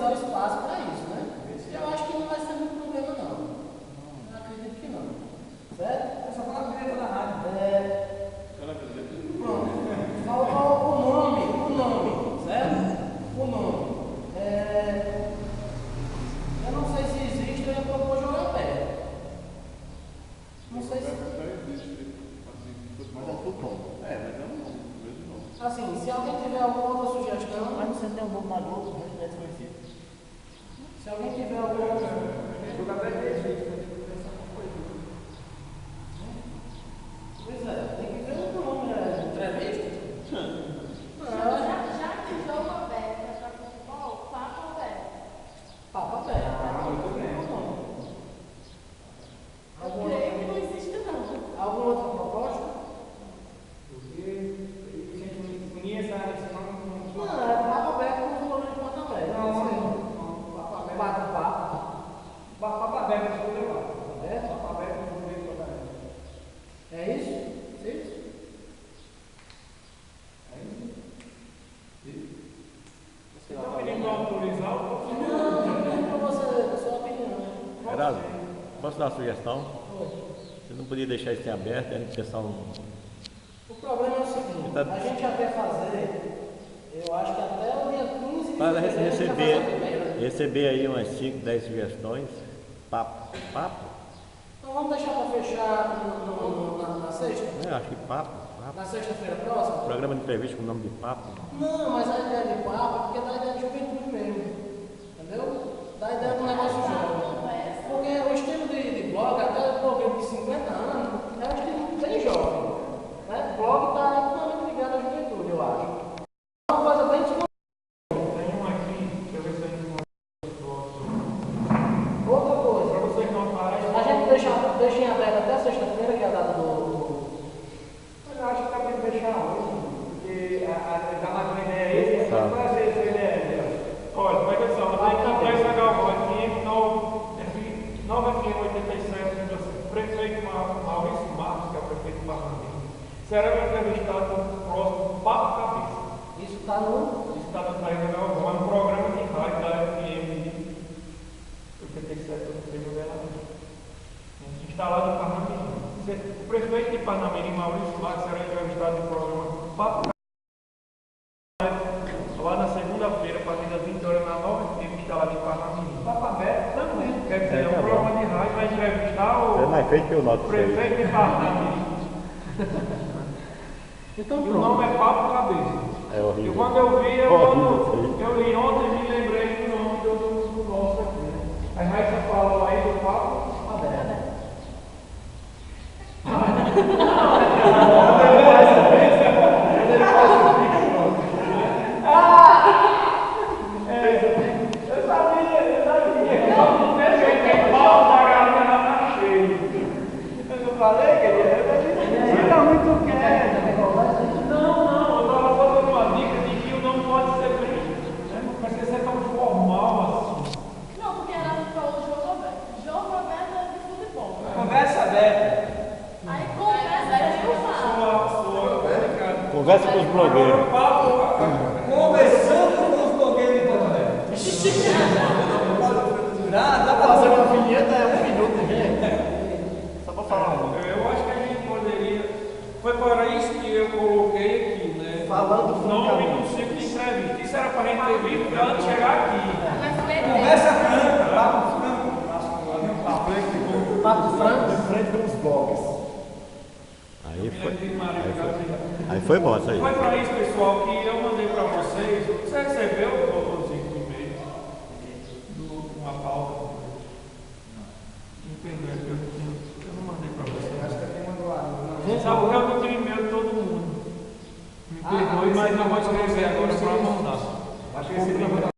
disponibilizar o espaço para isso, né? Eu acho que não vai ser muito problema, não. Eu acredito que não. Certo? É só falar a vinheta da rádio. Pronto. O nome, certo? O nome. Eu não sei se existe, eu ia propor jogar pé. Não sei se. Mas é tudo bom. Mas é um nome, mesmo nome. Assim, se alguém tiver alguma outra sugestão. Mas você tem um nome na Globo, o resto é desconhecido. Se alguém tiver alguma outra. Jogar pé de Pois é, tem que ver o nome, né? Entrevista? Já que jogo aberto é para futebol, papo aberto. Papo aberto. muito bem. Eu creio que não existe não. Alguma outra proposta? Porque a gente não conhece, senão Não, é papo aberto com o valor de papo aberto. não. Bate-papo. Papo aberto, eu vou levar. É? Papo aberto, eu vou levar. É isso? Isso? Você está pedindo autorizar ou Não, para você, a sua opinião. Geraldo, posso dar uma sugestão? Você não podia deixar isso em aberto, a gente pensar um. O problema é o seguinte, a gente já quer fazer, eu acho que até o dia 15 de Para fevereiro a gente vai fazer a primeira. receber aí umas 5, 10 sugestões. Papo. Então vamos deixar para fechar na sexta? Acho que papo. Na sexta-feira próxima? Programa de entrevista com o nome de papo. Não, mas a ideia de papo é porque dá ideia de juventude mesmo. Entendeu? Dá ideia de um negócio jovem. Porque o estilo de blog, até o programa de 50 anos, é um estilo bem jovem. Né? O blog está intimamente ligado à juventude, eu acho. É uma coisa bem tem um aqui, deixa eu ver se a gente outra coisa. para vocês não aparecem. A gente deixa em aberto até sexta-feira, que é a data do. Mas eu acho que dá para deixar hoje, porque dá mais uma ideia aí. Tá. Qual é a sua ideia? Olha, presta atenção, eu tenho que cantar esse legal aqui, 9 FM 87, prefeito Maurício Marcos, que é o prefeito do Parlamento, será entrevistado no próximo Papo Cabeça. Isso está no. Isso está no Praia da Galvão, é um programa de rádio da FM 87, instalado em Parnamirim. O prefeito de Parnamirim, Maurício Marques, será entrevistado no programa Papo lá na segunda-feira, a partir das 20 horas, na nova FM instalada em Parnamirim. Papo aberto também. Quer dizer, é um programa de rádio, vai entrevistar É mais feito que o o nosso. prefeito de Parnamirim. Então, E o pronto. nome é Papo Cabeça. É horrível. E quando eu vi, Horrível. eu li ontem e me lembrei do nome do nosso aqui. A Raíssa falou aí do Papo Aberto. Eu sabia. Não tem pau da garganta cheia. Eu não falei que ele está muito quieto. Não, eu estava falando uma dica de que o não pode ser bem. Mas você é tão formal assim. Não, porque ela falou jogo aberto. Jogo aberto é de futebol. Conversa aberta. Aí conversa é eu falo. Conversa com os blogueiros. Conversando com os blogueiros de Porto Alegre. Dá para fazer uma vinheta, é 1 minuto, gente. Só para falar um. Eu acho que a gente poderia. Foi para isso que eu coloquei aqui, né? Falando Nome francamente. do ciclo de entrevista. Isso era para a gente ter visto antes de chegar aqui. Mas foi Conversa franca, papo franco. Papo franco de frente com os blogs. Aí foi bom isso aí. Foi para isso, pessoal, que eu mandei para vocês. Você recebeu o doutorzinho do e-mail? Uma pauta? Entendeu? Eu não mandei para vocês. Acho que alguém mandou lá. Sabe porque eu não tenho e-mail de todo mundo. Me perdoe, mas eu vou escrever agora para mandar. Acho que esse